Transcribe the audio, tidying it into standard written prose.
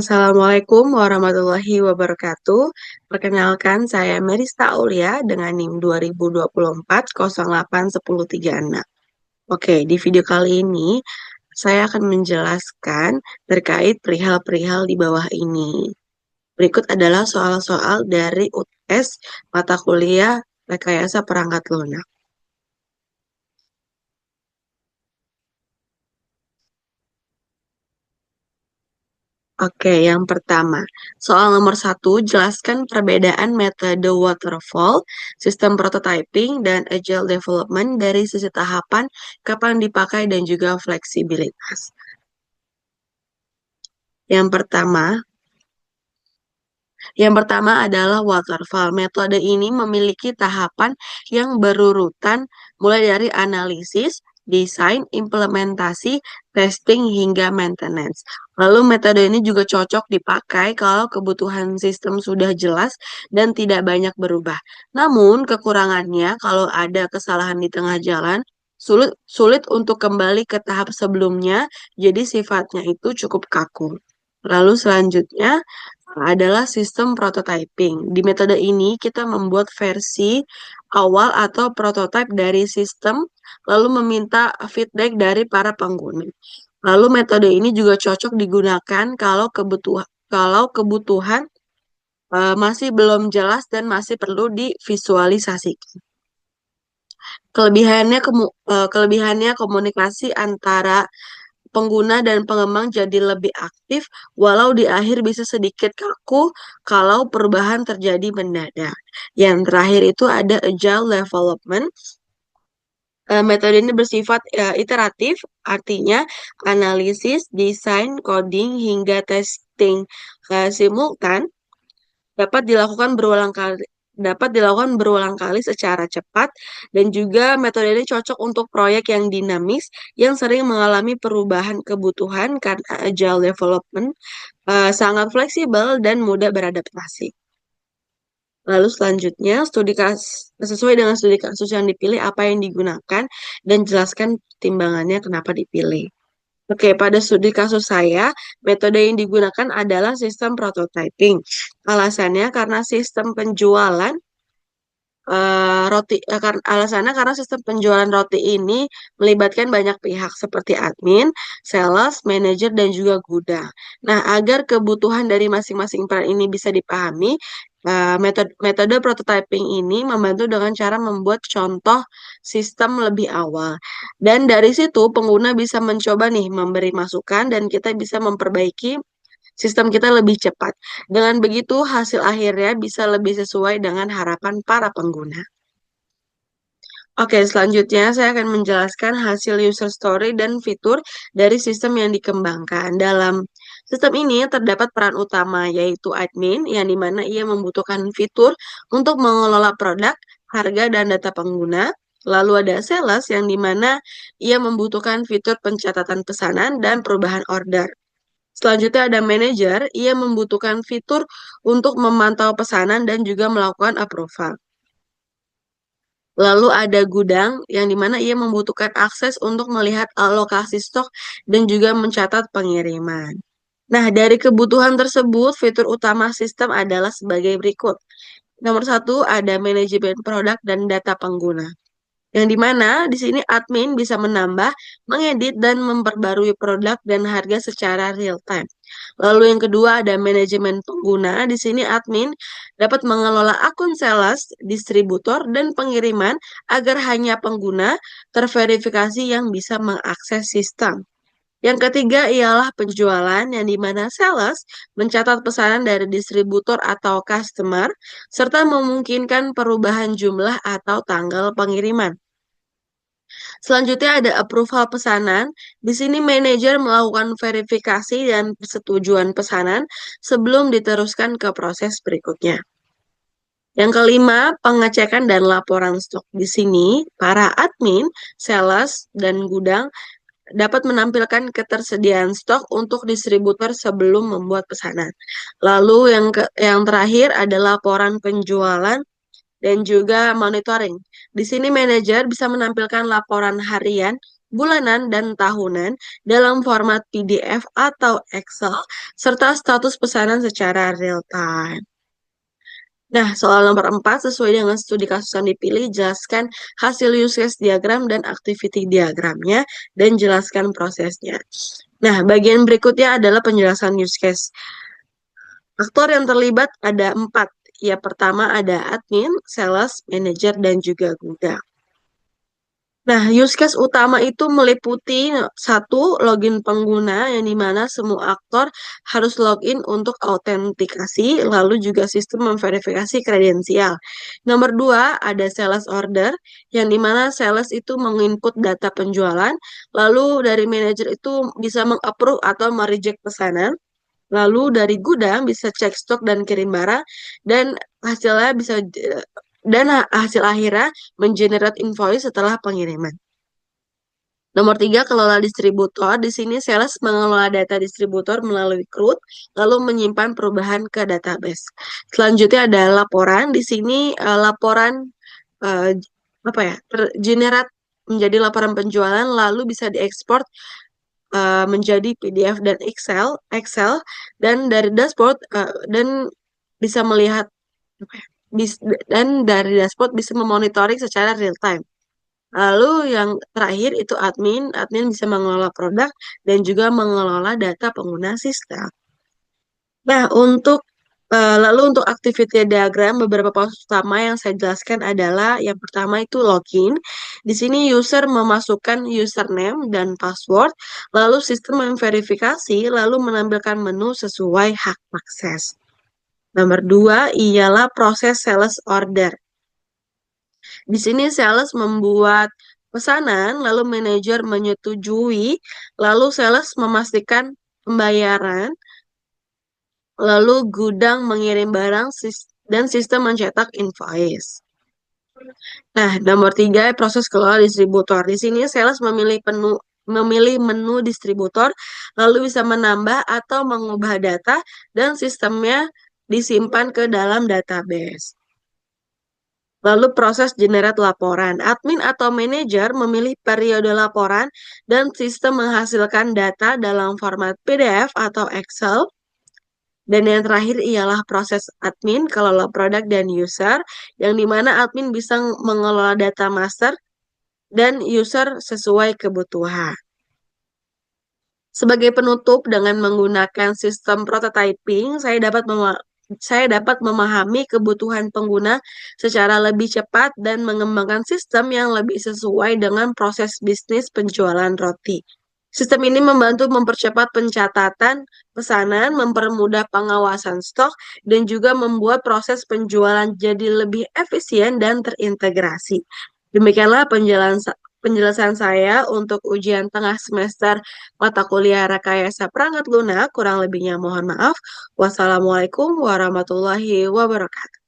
Assalamualaikum warahmatullahi wabarakatuh. Perkenalkan, saya Merista Aulia dengan NIM 2024-08-1036. Oke, di video kali ini saya akan menjelaskan terkait perihal-perihal di bawah ini. Berikut adalah soal-soal dari UTS mata kuliah Rekayasa Perangkat Lunak. Oke, yang pertama, soal nomor 1, jelaskan perbedaan metode waterfall, sistem prototyping, dan agile development dari sisi tahapan, kapan dipakai, dan juga fleksibilitas. Yang pertama, adalah waterfall. Metode ini memiliki tahapan yang berurutan mulai dari analisis, desain, implementasi, testing, hingga maintenance. Lalu metode ini juga cocok dipakai kalau kebutuhan sistem sudah jelas dan tidak banyak berubah. Namun kekurangannya kalau ada kesalahan di tengah jalan, sulit untuk kembali ke tahap sebelumnya, jadi sifatnya itu cukup kaku. Lalu selanjutnya adalah sistem prototyping. Di metode ini kita membuat versi awal atau prototipe dari sistem, lalu meminta feedback dari para pengguna. Lalu metode ini juga cocok digunakan kalau kebutuhan masih belum jelas dan masih perlu divisualisasikan. Kelebihannya komunikasi antara pengguna dan pengembang jadi lebih aktif, walau di akhir bisa sedikit kaku kalau perubahan terjadi mendadak. Yang terakhir itu ada agile development. Metode ini bersifat iteratif, artinya analisis, desain, coding, hingga testing simultan dapat dilakukan berulang kali secara cepat, dan juga metode ini cocok untuk proyek yang dinamis yang sering mengalami perubahan kebutuhan karena agile development sangat fleksibel dan mudah beradaptasi. Lalu selanjutnya, sesuai dengan studi kasus yang dipilih, apa yang digunakan, dan jelaskan pertimbangannya kenapa dipilih. Oke, pada studi kasus saya, metode yang digunakan adalah sistem prototyping. Alasannya karena sistem penjualan alasannya karena sistem penjualan roti ini melibatkan banyak pihak seperti admin, sales, manajer, dan juga gudang. Nah, agar kebutuhan dari masing-masing peran ini bisa dipahami, metode prototyping ini membantu dengan cara membuat contoh sistem lebih awal. Dan dari situ pengguna bisa mencoba nih memberi masukan dan kita bisa memperbaiki sistem kita lebih cepat. Dengan begitu, hasil akhirnya bisa lebih sesuai dengan harapan para pengguna. Oke, selanjutnya saya akan menjelaskan hasil user story dan fitur dari sistem yang dikembangkan. Dalam sistem ini terdapat peran utama, yaitu admin, yang dimana ia membutuhkan fitur untuk mengelola produk, harga, dan data pengguna. Lalu ada sales, yang dimana ia membutuhkan fitur pencatatan pesanan dan perubahan order. Selanjutnya ada manajer, ia membutuhkan fitur untuk memantau pesanan dan juga melakukan approval. Lalu ada gudang, yang dimana ia membutuhkan akses untuk melihat alokasi stok dan juga mencatat pengiriman. Nah, dari kebutuhan tersebut, fitur utama sistem adalah sebagai berikut. Nomor 1, ada manajemen produk dan data pengguna. Yang dimana di sini admin bisa menambah, mengedit, dan memperbarui produk dan harga secara real time. Lalu yang kedua ada manajemen pengguna. Di sini admin dapat mengelola akun sales, distributor, dan pengiriman agar hanya pengguna terverifikasi yang bisa mengakses sistem. Yang ketiga ialah penjualan, yang dimana sales mencatat pesanan dari distributor atau customer, serta memungkinkan perubahan jumlah atau tanggal pengiriman. Selanjutnya ada approval pesanan. Di sini manajer melakukan verifikasi dan persetujuan pesanan sebelum diteruskan ke proses berikutnya. Yang kelima, pengecekan dan laporan stok. Di sini, para admin, sales, dan gudang dapat menampilkan ketersediaan stok untuk distributor sebelum membuat pesanan. Lalu yang terakhir adalah laporan penjualan dan juga monitoring. Di sini manajer bisa menampilkan laporan harian bulanan, dan tahunan dalam format PDF atau Excel, serta status pesanan secara real time. Nah, soal nomor 4, sesuai dengan studi kasus yang dipilih, jelaskan hasil use case diagram dan activity diagramnya, dan jelaskan prosesnya. Nah, bagian berikutnya adalah penjelasan use case. Aktor yang terlibat ada 4. Ya, pertama ada admin, sales, manager, dan juga gudang. Nah, use case utama itu meliputi satu, login pengguna yang dimana semua aktor harus login untuk autentikasi, lalu juga sistem memverifikasi kredensial. Nomor 2, ada sales order yang dimana sales itu menginput data penjualan, lalu dari manajer itu bisa mengapprove atau mereject pesanan. Lalu dari gudang bisa cek stok dan kirim barang, dan hasilnya bisa dan hasil akhirnya mengenerate invoice setelah pengiriman. Nomor 3, kelola distributor. Di sini sales mengelola data distributor melalui CRUD, lalu menyimpan perubahan ke database. Selanjutnya ada laporan. Di sini laporan eh, apa ya, tergenerate menjadi laporan penjualan, lalu bisa diekspor menjadi PDF dan Excel, dan dari dashboard dan bisa melihat apa ya, dan dari dashboard bisa memonitoring secara real time. Lalu yang terakhir itu admin bisa mengelola produk dan juga mengelola data pengguna sistem. Nah, lalu untuk activity diagram, beberapa proses utama yang saya jelaskan adalah yang pertama itu login. Di sini user memasukkan username dan password, lalu sistem memverifikasi, lalu menampilkan menu sesuai hak akses. Nomor 2 ialah proses sales order. Di sini sales membuat pesanan, lalu manajer menyetujui, lalu sales memastikan pembayaran, lalu gudang mengirim barang dan sistem mencetak invoice. Nah, nomor 3, proses kelola distributor. Di sini sales memilih menu distributor, lalu bisa menambah atau mengubah data, dan sistemnya disimpan ke dalam database. Lalu proses generate laporan. Admin atau manajer memilih periode laporan dan sistem menghasilkan data dalam format PDF atau Excel. Dan yang terakhir ialah proses admin, kelola produk dan user, yang dimana admin bisa mengelola data master dan user sesuai kebutuhan. Sebagai penutup, dengan menggunakan sistem prototyping, saya dapat memahami kebutuhan pengguna secara lebih cepat dan mengembangkan sistem yang lebih sesuai dengan proses bisnis penjualan roti. Sistem ini membantu mempercepat pencatatan pesanan, mempermudah pengawasan stok, dan juga membuat proses penjualan jadi lebih efisien dan terintegrasi. Demikianlah penjelasan saya untuk ujian tengah semester mata kuliah Rekayasa Perangkat Lunak. Kurang lebihnya mohon maaf. Wassalamualaikum warahmatullahi wabarakatuh.